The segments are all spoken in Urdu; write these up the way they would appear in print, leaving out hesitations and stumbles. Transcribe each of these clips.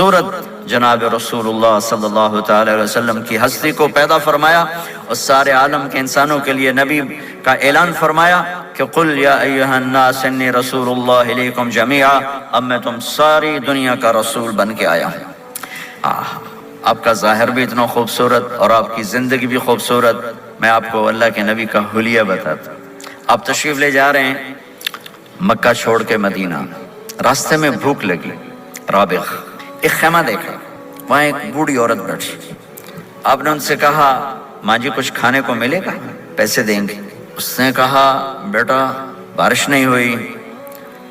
صورت جناب رسول اللہ صلی اللہ تعالی علیہ وسلم کی ہستی کو پیدا فرمایا اور سارے عالم کے انسانوں کے لیے نبی کا اعلان فرمایا کہ قل یا ایھا الناس انی رسول اللہ الیکم جمیعا، اب میں تم ساری دنیا کا رسول بن کے آیا ہوں۔ آپ کا ظاہر بھی اتنا خوبصورت اور آپ کی زندگی بھی خوبصورت۔ میں آپ کو اللہ کے نبی کا حلیہ بتاتا ہوں۔ آپ تشریف لے جا رہے ہیں مکہ چھوڑ کے مدینہ، راستے میں بھوک لگی، رابغ ایک خیمہ دیکھا، وہاں ایک بوڑھی عورت بیٹھی۔ آپ نے ان سے کہا ماں جی کچھ کھانے کو ملے گا، پیسے دیں گے؟ اس نے کہا بیٹا بارش نہیں ہوئی،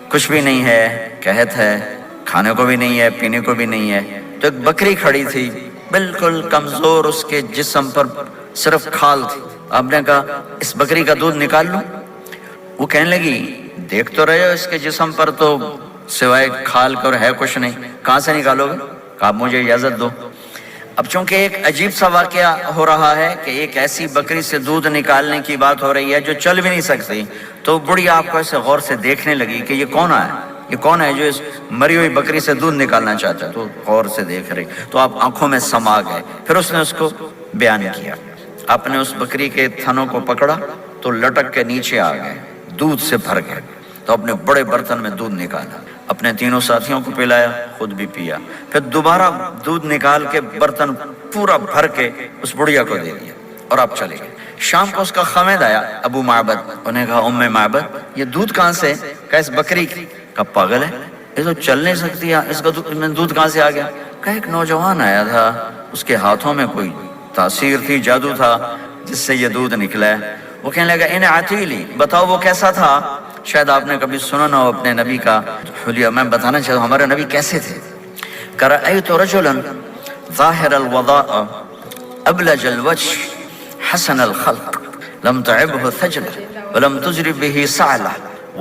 کچھ بھی نہیں ہے، قحط ہے، کھانے کو بھی نہیں ہے، پینے کو بھی نہیں ہے۔ تو ایک بکری کھڑی تھی، بالکل کمزور، اس کے جسم پر صرف کھال تھی۔ آپ نے کہا اس بکری کا دودھ نکال لوں؟ وہ کہنے لگی دیکھ تو رہے ہو اس کے جسم پر تو سوائے کھال کر ہے کچھ نہیں، کہاں سے نکالو گے؟ کہا آپ مجھے اجازت دو۔ اب چونکہ ایک عجیب سا واقعہ ہو رہا ہے کہ ایک ایسی بکری سے دودھ نکالنے کی بات ہو رہی ہے جو چل بھی نہیں سکتی، تو بڑی آپ کو ایسے غور سے دیکھنے لگی کہ یہ کون ہے، یہ کون ہے جو اس مری ہوئی بکری سے دودھ نکالنا چاہتا ہے؟ تو غور سے دیکھ رہی، تو آپ آنکھوں میں سما گئے۔ پھر اس نے اس کو بیان کیا، آپ نے اس بکری کے تھنوں کو پکڑا تو لٹک کے نیچے آ گئے، دودھ سے بھر گئے۔ تو اپنے بڑے برتن میں دودھ نکالا، اپنے تینوں ساتھیوں کو پلایا، خود بھی پیا، پھر دوبارہ دودھ نکال کے برتن پورا بھر کے اس بڑھیا کو دے دیا اور آپ چلے گئے۔ شام کو اس کا خامد آیا ابو معبد، انہیں کہا ام معبد یہ دودھ کہاں سے؟ کہا اس بکری کی۔ کہا پاگل ہے، یہ تو چل نہیں سکتی ہے، اس کا دودھ کہاں سے آ گیا؟ کہا ایک نوجوان آیا تھا، اس کے ہاتھوں میں کوئی تاثیر تھی، جادو تھا، جس سے یہ دودھ نکلا ہے۔ وہ کہنے لگا انہیں عتیلی، بتاؤ وہ کیسا تھا؟ شاید آپ نے کبھی سنا نہ ہو اپنے نبی کا حلیہ، میں بتانا چاہتا ہوں ہمارے نبی کیسے تھے۔ رأیت رجلا ظاہر الوضاء ابلج الوجه حسن الخلق لم تعبه ثجلة ولم تجرب به سعلة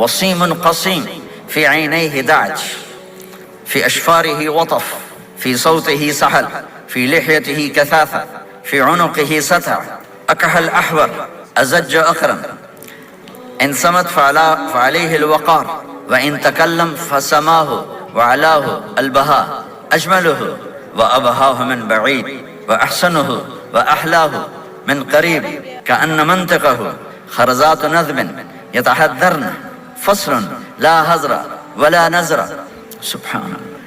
وصيم قصيم في عينيه دعج في أشفاره وطف في صوته سحل في لحيته كثافة في عنقه ستع أكحل أحور أزج أقرن إن صمت فعليه الوقار وإن تكلم فسماه وعلاه البهاء أجمله وأبهاه من بعيد وأحسنه وأحلاه من قريب كأن منطقه خرزات نذب يتحذرن فصل لا هزر ولا نزر۔ سبحان اللہ۔